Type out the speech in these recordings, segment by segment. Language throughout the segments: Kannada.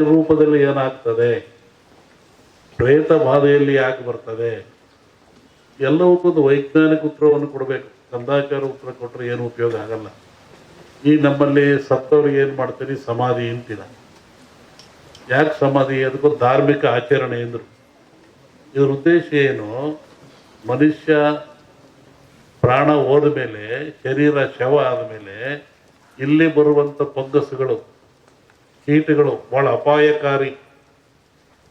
ರೂಪದಲ್ಲಿ ಏನಾಗ್ತದೆ, ಪ್ರೇತ ಬಾಧೆಯಲ್ಲಿ ಯಾಕೆ ಬರ್ತದೆ, ಎಲ್ಲವಕ್ಕೊಂದು ವೈಜ್ಞಾನಿಕ ಉತ್ತರವನ್ನು ಕೊಡಬೇಕು. ಕಂದಾಚಾರ ಉತ್ತರ ಕೊಟ್ಟರೆ ಏನು ಉಪಯೋಗ ಆಗಲ್ಲ. ಈ ನಮ್ಮಲ್ಲಿ ಸತ್ತವ್ರಿಗೆ ಏನು ಮಾಡ್ತೀರಿ, ಸಮಾಧಿ ಅಂತೀರ. ಯಾಕೆ ಸಮಾಧಿ? ಅದಕ್ಕೊಂದು ಧಾರ್ಮಿಕ ಆಚರಣೆ ಎಂದರು. ಇದ್ರ ಉದ್ದೇಶ ಏನು? ಮನುಷ್ಯ ಪ್ರಾಣ ಹೋದ ಮೇಲೆ, ಶರೀರ ಶವ ಆದಮೇಲೆ ಇಲ್ಲಿ ಬರುವಂಥ ಫಂಗಸ್ಗಳು, ಕೀಟಗಳು ಭಾಳ ಅಪಾಯಕಾರಿ.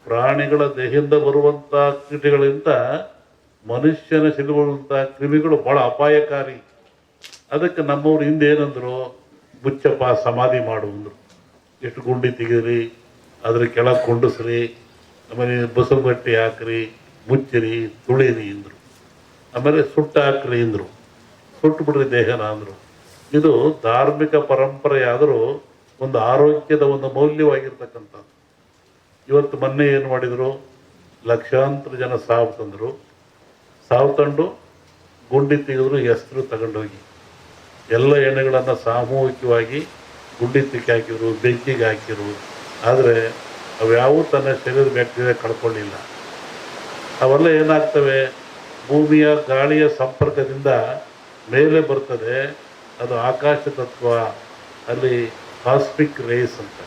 ಪ್ರಾಣಿಗಳ ದೇಹದಿಂದ ಬರುವಂಥ ಕೀಟಗಳಿಂದ ಮನುಷ್ಯನ ಸಿಲುಬರುವಂಥ ಕ್ರಿಮಿಗಳು ಭಾಳ ಅಪಾಯಕಾರಿ. ಅದಕ್ಕೆ ನಮ್ಮವ್ರು ಹಿಂದೆ ಏನಂದ್ರು, ಮುಚ್ಚಪ್ಪ ಸಮಾಧಿ ಮಾಡು ಅಂದರು. ಎಷ್ಟು ಗುಂಡಿ ತೆಗೀರಿ, ಅದ್ರ ಕೆಳಗೆ ಕೊಂಡಿಸ್ರಿ, ಆಮೇಲೆ ಬಸವಗಟ್ಟಿ ಹಾಕ್ರಿ, ಮುಚ್ಚಿರಿ, ತುಳಿರಿ ಅಂದರು. ಆಮೇಲೆ ಸುಟ್ಟು ಹಾಕ್ರಿ ಅಂದರು, ಸುಟ್ಟು ಬಿಡ್ರಿ ದೇಹನ ಅಂದರು. ಇದು ಧಾರ್ಮಿಕ ಪರಂಪರೆ ಆದರೂ ಒಂದು ಆರೋಗ್ಯದ ಒಂದು ಮೌಲ್ಯವಾಗಿರ್ತಕ್ಕಂಥದ್ದು. ಇವತ್ತು ಮೊನ್ನೆ ಏನು ಮಾಡಿದರು, ಲಕ್ಷಾಂತರ ಜನ ಸಾವು ತಂದರು. ಸಾವು ತಂದು ಗುಂಡಿ ತೆಗೆದ್ರು, ಹೆಸರು ತಗೊಂಡೋಗಿ ಎಲ್ಲ ಎಣ್ಣೆಗಳನ್ನು ಸಾಮೂಹಿಕವಾಗಿ ಗುಂಡಿ ತಿಕ್ಕಿ ಹಾಕಿದ್ರು, ಬೆಂಕಿಗೆ ಹಾಕಿರು. ಆದರೆ ಅವ್ಯಾವೂ ತನ್ನ ಶರೀರದ ಬ್ಯಾಕ್ಟೀರಿಯಾ ಕಳ್ಕೊಳ್ಳಿಲ್ಲ. ಅವೆಲ್ಲ ಏನಾಗ್ತವೆ, ಭೂಮಿಯ ಗಾಳಿಯ ಸಂಪರ್ಕದಿಂದ ಮೇಲೆ ಬರ್ತದೆ. ಅದು ಆಕಾಶ ತತ್ವ, ಅಲ್ಲಿ ಕಾಸ್ಮಿಕ್ ರೇಸ್ ಅಂತ.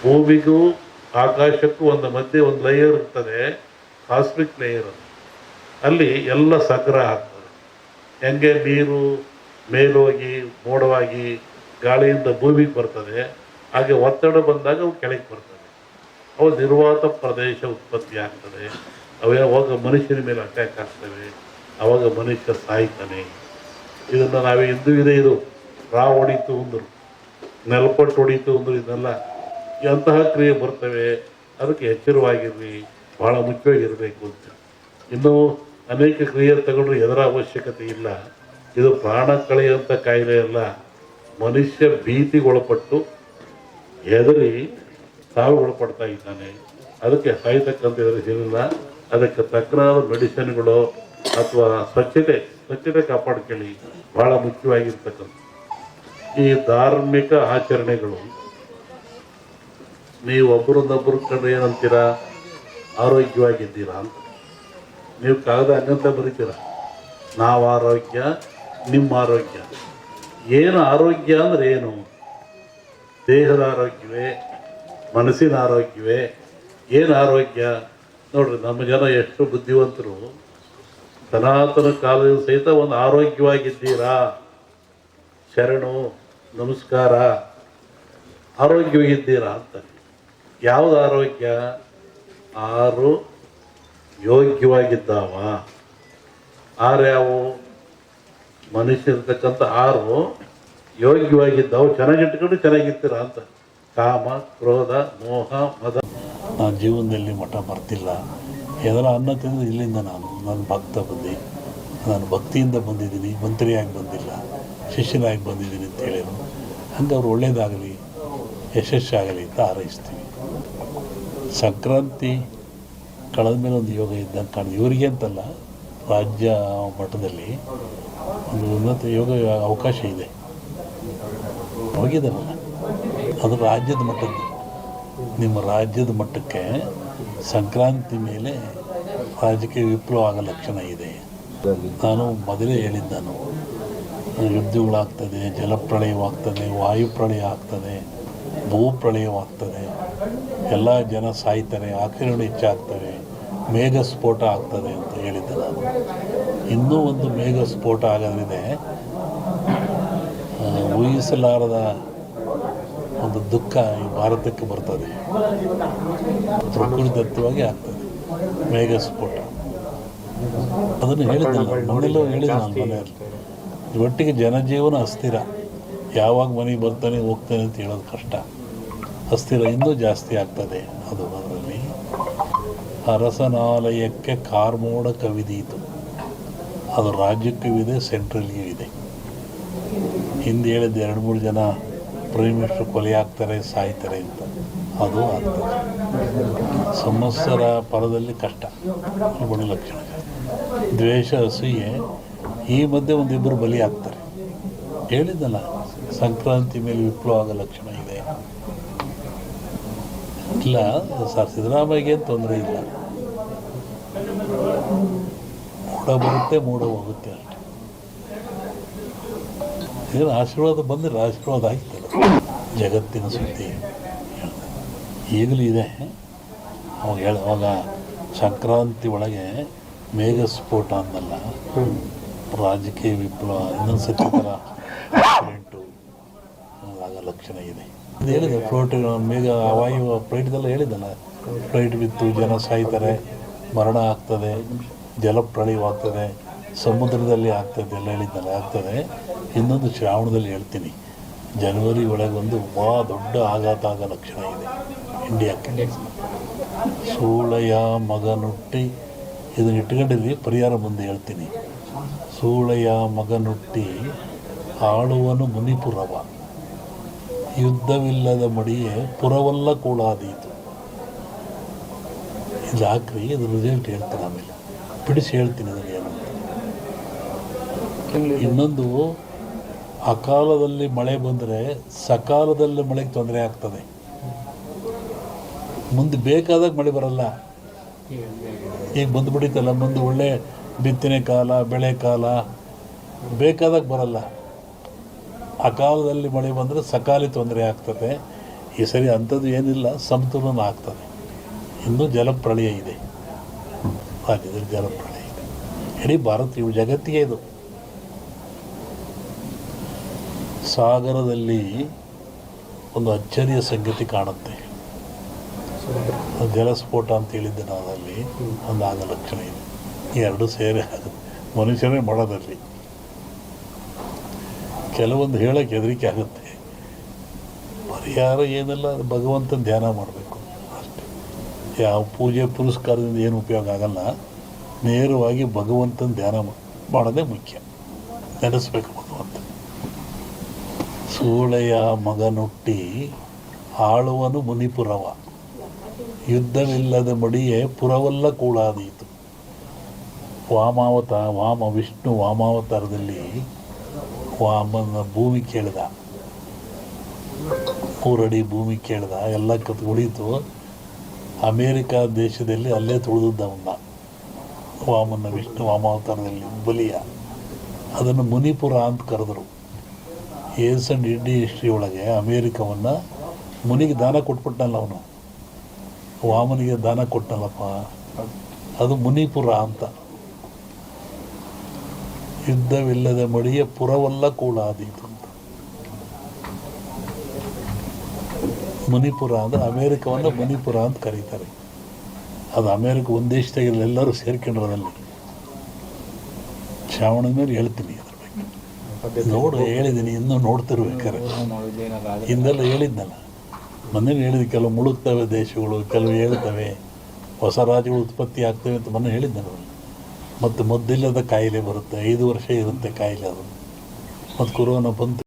ಭೂಮಿಗೂ ಆಕಾಶಕ್ಕೂ ಒಂದು ಮಧ್ಯೆ ಒಂದು ಲೇಯರ್ ಇರ್ತದೆ, ಕಾಸ್ಮಿಕ್ ಲೇಯರ್. ಅಲ್ಲಿ ಎಲ್ಲ ಸಂಗ್ರಹ ಆಗ್ತದೆ. ಹೆಂಗೆ ನೀರು ಮೇಲೋಗಿ ಮೋಡವಾಗಿ ಗಾಳಿಯಿಂದ ಭೂಮಿಗೆ ಬರ್ತದೆ, ಹಾಗೆ ಒತ್ತಡ ಬಂದಾಗ ಅವು ಕೆಳಗೆ ಬರ್ತದೆ. ಅವು ನಿರ್ವಾತ ಪ್ರದೇಶ ಉತ್ಪತ್ತಿ ಆಗ್ತದೆ. ಅವೇ ಅವಾಗ ಮನುಷ್ಯನ ಮೇಲೆ ಅಟ್ಯಾಕ್ ಆಗ್ತವೆ, ಅವಾಗ ಮನುಷ್ಯ ಸಾಯ್ತಾನೆ. ಇದನ್ನು ನಾವೇ ಹಿಂದೂ ಇದೆ. ಇದು ಹೊಡಿತು ಅಂದರು, ನೆಲಪಟ್ಟು ಹೊಡಿತು ಅಂದರು. ಇದನ್ನೆಲ್ಲ ಎಂತಹ ಕ್ರಿಯೆ ಬರ್ತವೆ. ಅದಕ್ಕೆ ಎಚ್ಚರವಾಗಿರ್ರಿ, ಭಾಳ ಮುಖ್ಯವಾಗಿರಬೇಕು ಅಂತ. ಇನ್ನೂ ಅನೇಕ ಕ್ರಿಯೆ ತಗೊಂಡ್ರೆ ಎದರ ಅವಶ್ಯಕತೆ ಇಲ್ಲ. ಇದು ಪ್ರಾಣ ಕಳೆಯುವಂಥ ಕಾಯಿಲೆ ಅಲ್ಲ. ಮನುಷ್ಯ ಭೀತಿಗೊಳಪಟ್ಟು ಹೆದರಿ ಸಾವಿಗೊಳಪಡ್ತಾ ಇದ್ದಾನೆ. ಅದಕ್ಕೆ ಸಾಯ್ತಕ್ಕಂಥ ಎದುರಿಸಿಲ್ಲ. ಅದಕ್ಕೆ ತಕ್ಕನಾದ ಮೆಡಿಸಿನ್ಗಳು ಅಥವಾ ಸ್ವಚ್ಛತೆ ಕಾಪಾಡ್ಕೊಳ್ಳಿ, ಭಾಳ ಮುಖ್ಯವಾಗಿರ್ತಕ್ಕಂಥ. ಈ ಧಾರ್ಮಿಕ ಆಚರಣೆಗಳು ನೀವು ಒಬ್ಬರನ್ನೊಬ್ಬರು ಕಂಡ್ರೆ ಏನಂತೀರಾ, ಆರೋಗ್ಯವಾಗಿದ್ದೀರಾ ಅಂತ. ನೀವು ಕಾಗದ ಹಂಗಂತ ಬರೀತೀರ, ನಾವು ಆರೋಗ್ಯ, ನಿಮ್ಮ ಆರೋಗ್ಯ. ಏನು ಆರೋಗ್ಯ ಅಂದರೆ ಏನು? ದೇಹದ ಆರೋಗ್ಯವೇ, ಮನಸ್ಸಿನ ಆರೋಗ್ಯವೇ? ಏನು ಆರೋಗ್ಯ? ನೋಡ್ರಿ, ನಮ್ಮ ಜನ ಎಷ್ಟು ಬುದ್ಧಿವಂತರು. ಸನಾತನ ಕಾಲದಿಂದ ಸಹಿತ ಒಂದು ಆರೋಗ್ಯವಾಗಿದ್ದೀರಾ, ಶರಣು ನಮಸ್ಕಾರ, ಆರೋಗ್ಯವಾಗಿದ್ದೀರಾ ಅಂತ. ಯಾವುದು ಆರೋಗ್ಯ? ಆರು ಯೋಗ್ಯವಾಗಿದ್ದಾವ. ಯಾವು? ಮನುಷ್ಯರ್ತಕ್ಕಂಥ 6 ಯೋಗ್ಯವಾಗಿದ್ದಾವೆ. ಚೆನ್ನಾಗಿಟ್ಕೊಂಡು ಚೆನ್ನಾಗಿರ್ತೀರ ಅಂತ. ಕಾಮ, ಕ್ರೋಧ, ಮೋಹ, ಮದ. ನಾನು ಜೀವನದಲ್ಲಿ ಮಠ ಬರ್ತಿಲ್ಲ. ಎದರ ಅನ್ನ ತಿಂದು ಇಲ್ಲಿಂದ ನನ್ನ ಭಕ್ತ ಬಂದು, ನಾನು ಭಕ್ತಿಯಿಂದ ಬಂದಿದ್ದೀನಿ, ಮಂತ್ರಿಯಾಗಿ ಬಂದಿಲ್ಲ, ಶಿಷ್ಯನಾಗಿ ಬಂದಿದ್ದೀನಿ ಅಂತ ಹೇಳಿದ್ರು. ಹಂಗೆ ಅವ್ರು ಒಳ್ಳೇದಾಗಲಿ, ಯಶಸ್ಸಾಗಲಿ ಅಂತ ಹಾರೈಸ್ತೀವಿ. ಸಂಕ್ರಾಂತಿ ಕಳೆದ ಮೇಲೆ ಒಂದು ಯೋಗ ಇದ್ದಂಗೆ ಕಾಣಿದೆ. ಇವರಿಗೆ ಅಂತಲ್ಲ, ರಾಜ್ಯ ಮಟ್ಟದಲ್ಲಿ ಒಂದು ಉನ್ನತ ಯೋಗ ಅವಕಾಶ ಇದೆ. ಹೋಗಿದ್ದಾರಲ್ಲ, ಅದು ರಾಜ್ಯದ ಮಟ್ಟದ್ದು. ನಿಮ್ಮ ರಾಜ್ಯದ ಮಟ್ಟಕ್ಕೆ ಸಂಕ್ರಾಂತಿ ಮೇಲೆ ರಾಜಕೀಯ ವಿಪ್ಲವ ಆಗೋ ಲಕ್ಷಣ ಇದೆ. ನಾನು ಮೊದಲೇ ಹೇಳಿದ್ದು, ಯುದ್ಧಗಳಾಗ್ತದೆ, ಜಲಪ್ರಳಯವಾಗ್ತದೆ, ವಾಯುಪ್ರಳಯ ಆಗ್ತದೆ, ಭೂಪ್ರಳಯವಾಗ್ತದೆ, ಎಲ್ಲ ಜನ ಸಾಯ್ತಾರೆ, ಆಕ್ರಮಣ ಹೆಚ್ಚಾಗ್ತವೆ, ಮೇಘ ಸ್ಫೋಟ ಆಗ್ತದೆ ಅಂತ ಹೇಳಿದ್ದೆ ನಾನು. ಇನ್ನೂ ಒಂದು ಮೇಘ ಸ್ಫೋಟ ಆಗೋದ್ರಿದೆ. ಊಹಿಸಲಾರದ ಒಂದು ದುಃಖ ಈ ಭಾರತಕ್ಕೆ ಬರ್ತದೆ. ಪ್ರಕೃತಿದತ್ತವಾಗಿ ಆಗ್ತದೆ ಮೇಘ ಸ್ಫೋಟ. ಅದನ್ನು ಹೇಳಿದ್ದಲ್ಲ, ಮೊದಲು ಹೇಳಿದೆ ನಾನು ಮನೆಯಲ್ಲಿ. ಒಟ್ಟಿಗೆ ಜನಜೀವನ ಅಸ್ಥಿರ. ಯಾವಾಗ ಮನೆಗೆ ಬರ್ತಾನೆ ಹೋಗ್ತಾನೆ ಅಂತ ಹೇಳೋದು ಕಷ್ಟ. ಅಸ್ಥಿರ ಇನ್ನೂ ಜಾಸ್ತಿ ಆಗ್ತದೆ. ಅದು ಅದರಲ್ಲಿ ಅರಸನಾಲಯಕ್ಕೆ ಕಾರ್ಮೋಡ ಕವಿದೀತು. ಅದು ರಾಜ್ಯಕ್ಕೂ ಇದೆ, ಸೆಂಟ್ರಲ್ಗೂ ಇದೆ. ಹಿಂದೆ ಹೇಳಿದ್ದು 2-3 ಜನ ಪ್ರೈಮ್ ಮಿನಿಸ್ಟರ್ ಕೊಲೆ ಆಗ್ತಾರೆ, ಸಾಯ್ತಾರೆ ಅಂತ. ಅದು ಆಗ್ತದೆ. ಸಂವತ್ಸರ ಪರದಲ್ಲಿ ಕಷ್ಟ, ಬಡ ಲಕ್ಷಣ. ದ್ವೇಷ, ಅಸೂಯೆ, ಈ ಮಧ್ಯೆ ಒಂದಿಬ್ಬರು ಬಲಿ ಆಗ್ತಾರೆ. ಹೇಳಿದ್ದಲ್ಲ, ಸಂಕ್ರಾಂತಿ ಮೇಲೆ ವಿಪ್ಲವ ಆಗೋ ಲಕ್ಷಣ ಇದೆ. ಇಲ್ಲ ಸರ್, ಸಿದ್ದರಾಮಯ್ಯಗೆ ತೊಂದರೆ ಇಲ್ಲ. ಮೂಡ ಬರುತ್ತೆ, ಮೂಡ ಹೋಗುತ್ತೆ ಅಷ್ಟೆ. ಏನು ಆಶೀರ್ವಾದ ಬಂದರೆ ಆಶೀರ್ವಾದ ಆಗ್ತಲ್ಲ. ಜಗತ್ತಿನ ಸುದ್ದಿ ಈಗಲೂ ಇದೆ. ಅವಾಗ ಸಂಕ್ರಾಂತಿ ಒಳಗೆ ಮೇಘ ಸ್ಫೋಟ ಅಂದಲ್ಲ, ರಾಜಕೀಯ ವಿಪ್ಲವ, ಇನ್ನೊಂದು ಸತಿ ಥರ ಆಕ್ಸಿಡೆಂಟು ಆಗ ಲಕ್ಷಣ ಇದೆ. ಇದು ಹೇಳಿದೆ, ಫ್ಲೋಟ್ ಮೇಘ ವಾಯು ಫ್ಲೈಟ್ದೆಲ್ಲ ಹೇಳಿದ್ದಲ್ಲ, ಫ್ಲೈಟ್ ಬಿತ್ತು, ಜನ ಸಾಯ್ತಾರೆ, ಮರಣ ಆಗ್ತದೆ, ಜಲಪ್ರಳಯವಾಗ್ತದೆ, ಸಮುದ್ರದಲ್ಲಿ ಆಗ್ತದೆ ಎಲ್ಲ ಹೇಳಿದ್ದಲ್ಲ, ಆಗ್ತದೆ. ಇನ್ನೊಂದು ಶ್ರಾವಣದಲ್ಲಿ ಹೇಳ್ತೀನಿ, ಜನವರಿ ಒಳಗೆ ಒಂದು ಭಾಳ ದೊಡ್ಡ ಆಘಾತ ಆಗೋ ಲಕ್ಷಣ ಇದೆ ಇಂಡಿಯಾಕ್ಕೆ. ಸೂಳೆಯ ಮಗನುಟ್ಟಿ, ಇದನ್ನು ಇಟ್ಕೊಂಡಿದ್ವಿ, ಪರಿಹಾರ ಮುಂದೆ ಹೇಳ್ತೀನಿ. ಸೂಳೆಯ ಮಗನುಟ್ಟಿ ಆಳುವನು ಮುನಿಪುರವ, ಯುದ್ಧವಿಲ್ಲದ ಮಡಿಯೇ ಪುರವಲ್ಲ ಕೂಳಾದೀತು. ಇದು ಹಾಕ್ರಿ, ಇದು ರಿಸಲ್ಟ್ ಹೇಳ್ತೀನಿ, ಆಮೇಲೆ ಬಿಡಿಸಿ ಹೇಳ್ತೀನಿ ಅದನ್ನು ಏನು. ಇನ್ನೊಂದು, ಅಕಾಲದಲ್ಲಿ ಮಳೆ ಬಂದರೆ ಸಕಾಲದಲ್ಲಿ ಮಳೆಗೆ ತೊಂದರೆ ಆಗ್ತದೆ. ಮುಂದೆ ಬೇಕಾದಾಗ ಮಳೆ ಬರಲ್ಲ. ಈಗ ಬಂದು ಬಿಡಿತಲ್ಲ, ಮುಂದೆ ಒಳ್ಳೆ ಬಿತ್ತನೆ ಕಾಲ, ಬೆಳೆ ಕಾಲ, ಬೇಕಾದಾಗ ಬರಲ್ಲ. ಅಕಾಲದಲ್ಲಿ ಮಳೆ ಬಂದರೆ ಸಕಾಲಿ ತೊಂದರೆ ಆಗ್ತದೆ. ಈ ಸರಿ ಅಂಥದ್ದು ಏನಿಲ್ಲ, ಸಮತೋಲನ ಆಗ್ತದೆ. ಇನ್ನೂ ಜಲಪ್ರಳಯ ಇದೆ, ರಾಜ್ಯದಲ್ಲಿ ಜಲಪ್ರಳಯ ಇದೆ. ಇಡೀ ಭಾರತ, ಇವು ಜಗತ್ತಿಗೆ ಇದು. ಸಾಗರದಲ್ಲಿ ಒಂದು ಅಚ್ಚರಿಯ ಸಂಗತಿ ಕಾಣುತ್ತೆ. ಜಲಸ್ಫೋಟ ಅಂತ ಹೇಳಿದ್ದೆ ನಾವು, ಅಲ್ಲಿ ಒಂದು ಆಗ ಲಕ್ಷಣ ಇದೆ. ಈ ಎರಡು ಸೇರಿ ಆಗುತ್ತೆ, ಮನುಷ್ಯನೇ ಮಾಡೋದಲ್ಲಿ. ಕೆಲವೊಂದು ಹೇಳೋಕ್ಕೆ ಹೆದರಿಕೆ ಆಗುತ್ತೆ. ಪರಿಹಾರ ಏನೆಲ್ಲ, ಭಗವಂತನ ಧ್ಯಾನ ಮಾಡಬೇಕು ಅಷ್ಟೇ. ಯಾವ ಪೂಜೆ ಪುರಸ್ಕಾರದಿಂದ ಏನು ಉಪಯೋಗ ಆಗಲ್ಲ. ನೇರವಾಗಿ ಭಗವಂತನ ಧ್ಯಾನ ಮಾಡೋದೇ ಮುಖ್ಯ. ನೆನೆಸ್ಬೇಕು ಭಗವಂತ. ಸೂಳೆಯ ಮಗನುಟ್ಟಿ ಆಳುವನು ಮುನಿಪುರವ, ಯುದ್ಧವಿಲ್ಲದ ಮಡಿಯೇ ಪುರವಲ್ಲ ಕೂಳಾದೀತು. ವಿಷ್ಣು ವಾಮಾವತಾರದಲ್ಲಿ ವಾಮನ ಭೂಮಿ ಕೇಳಿದ, 3 ಅಡಿ ಭೂಮಿ ಕೇಳಿದ, ಎಲ್ಲ ಉಳಿತು. ಅಮೇರಿಕಾ ದೇಶದಲ್ಲಿ ಅಲ್ಲೇ ತುಳಿದವನ್ನ ವಾಮನ ವಿಷ್ಣು ವಾಮಾವತಾರದಲ್ಲಿ ಬಲಿಯ, ಅದನ್ನು ಮುನಿಪುರ ಅಂತ ಕರೆದರು. ಇಡೀ ಹಿಸ್ಟ್ರಿ ಒಳಗೆ ಅಮೇರಿಕವನ್ನು ಮುನಿಗೆ ದಾನ ಕೊಟ್ಬಿಟ್ಟನಲ್ಲ ಅವನು, ವಾಮನಿಗೆ ದಾನ ಕೊಟ್ಟನಲ್ಲಪ್ಪ, ಅದು ಮುನಿಪುರ ಅಂತ. ಯುದ್ಧವಿಲ್ಲದ ಮಡಿಯ ಪುರವಲ್ಲ ಕೂಳಾದೀತು ಅಂತ. ಮುನಿಪುರ ಅಂದರೆ ಅಮೇರಿಕವನ್ನು ಮುನಿಪುರ ಅಂತ ಕರೀತಾರೆ. ಅದು ಅಮೇರಿಕ ಒಂದು ದೇಶದಾಗಿಲ್ಲ, ಎಲ್ಲರೂ ಸೇರ್ಕೊಂಡಿರೋದಲ್ಲಿ. ಶ್ರಾವಣದ ಮೇಲೆ ಹೇಳ್ತೀನಿ ಅದ್ರ ಬಗ್ಗೆ. ನೋಡು, ಹೇಳಿದ್ದೀನಿ, ಇನ್ನೂ ನೋಡ್ತಿರ್ಬೇಕಾರೆ. ಹಿಂದೆಲ್ಲ ಹೇಳಿದ್ನಲ್ಲ, ಮೊನ್ನೆ ಹೇಳಿದ, ಕೆಲವು ಮುಳುಗ್ತವೆ ದೇಶಗಳು, ಕೆಲವು ಹೇಳ್ತವೆ, ಹೊಸ ರಾಜ್ಯಗಳು ಉತ್ಪತ್ತಿ ಆಗ್ತವೆ ಅಂತ ಮೊನ್ನೆ ಹೇಳಿದ್ನಲ್ಲ. ಮತ್ತು ಮದ್ದಿಲ್ಲದ ಕಾಯಿಲೆ ಬರುತ್ತೆ, 5 ವರ್ಷ ಇರುತ್ತೆ ಕಾಯಿಲೆ ಅದು. ಮತ್ತು ಕೊರೋನಾ ಬಂತು.